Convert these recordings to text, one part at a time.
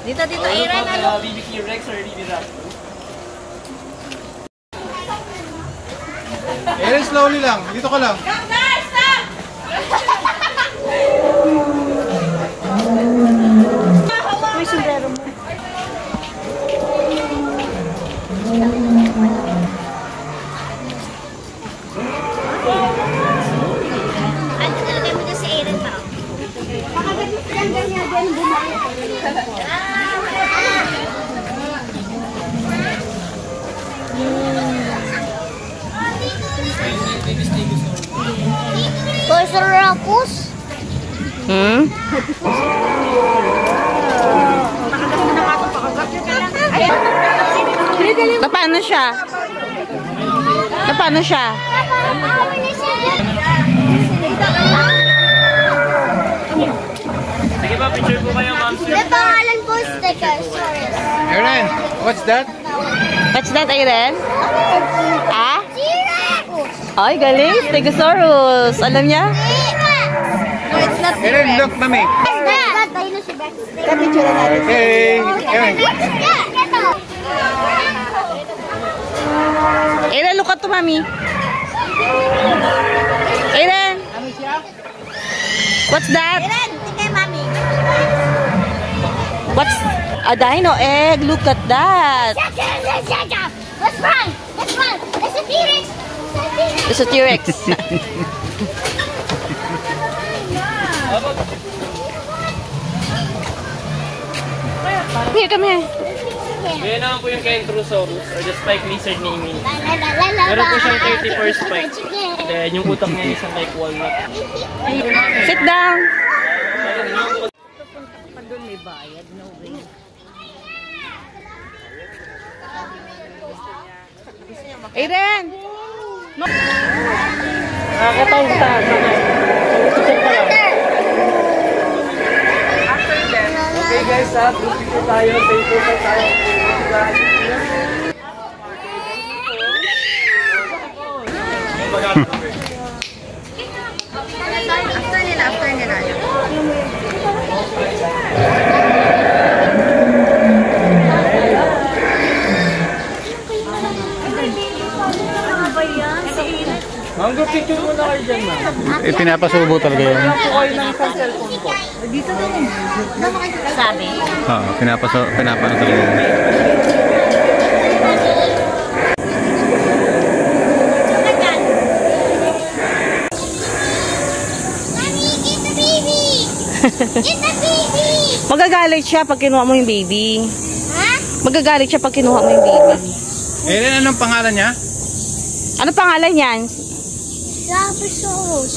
Dito, Aaron, ano? BBQ Rex or BB Rap? Aaron, slowly lang. Dito ka lang. May sombrero mo. Ano talaga mo na si Aaron pa? Pakagalit lang ganyan din bumalik. Kosorapus? Paano siya? Paano siya? Sige ba, picture po kayo, ma'am. May pangalan po Stegosaurus. Aaron, what's that? What's that, Aaron? Ah? T-Rex! Ay, galing. Stegosaurus. Alam niya? No, it's not Aaron, look, mami. It's not Dinosaur. Kapicture natin. Okay. Aaron. Aaron, look at to, mami. Aaron. What's that? Aaron, tingnan mami. What's a dino egg? Look at that. What's wrong? What's wrong? It's a T-Rex. It's a T-Rex. Here, come here. Ganyan naman po yung Kentrosaurus or the spike lizard naming. Meron po siyang 34 spikes. Then yung utak niya isang like walnut. Sit down. May bayad, no way. Aaron. Nakakatawag ta. Okay guys, proceed po tayo. Thank you po tayo. After nila. Ma'am, go picture muna kayo dyan, ma'am. Pinapasubo talaga yun. Wala po kayo ng isang cellphone po. Dito din. Sabi? Oo, pinapano talaga yun. Get the baby! Magagalit siya pag kinuha mo yung baby. Ha? Magagalit siya pag kinuha mo yung baby. Aaron, anong pangalan niya? Ano pangalan niyan? Sabosaurus.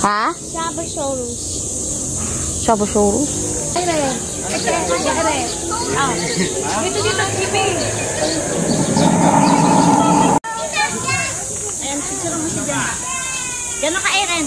Ha? Sabosaurus. Sabosaurus? Dito, Kipi. Ayan, siguro mo siya dyan. Gano'n ka, Aaron?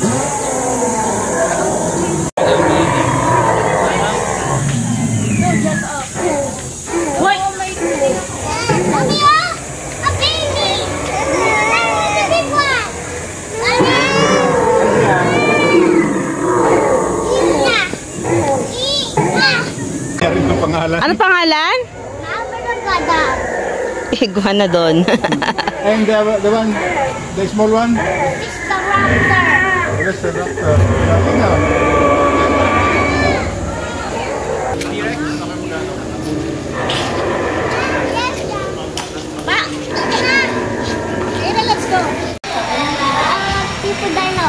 Ano pangalan? Iguana doon. And the one, the small one? It's the raptor. That's the doctor. Let's go. People dino.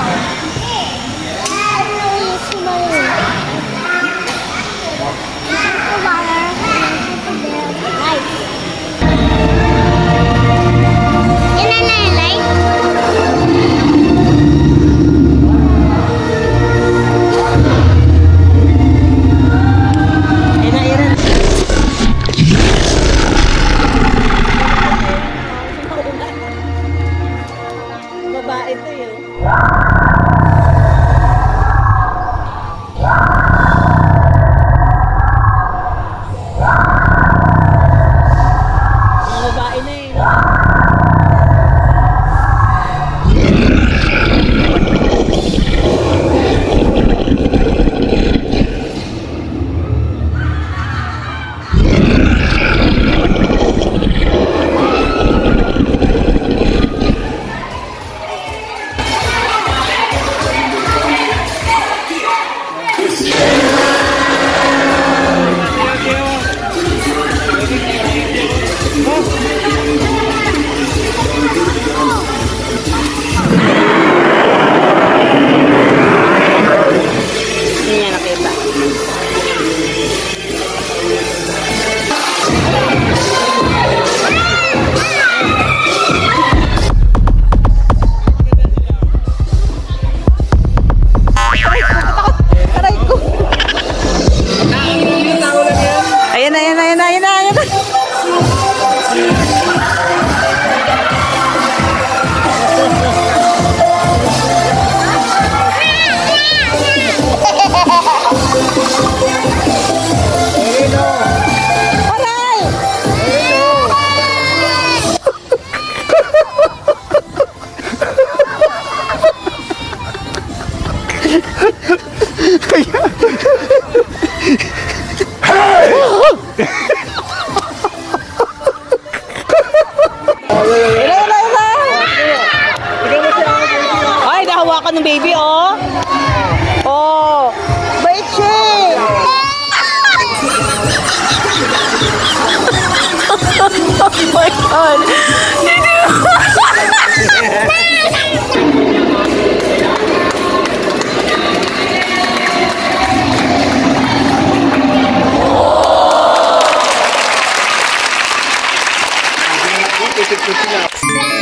Ay, nahawakan ng baby, oh. Oh, bait siya. Oh my God. Bye!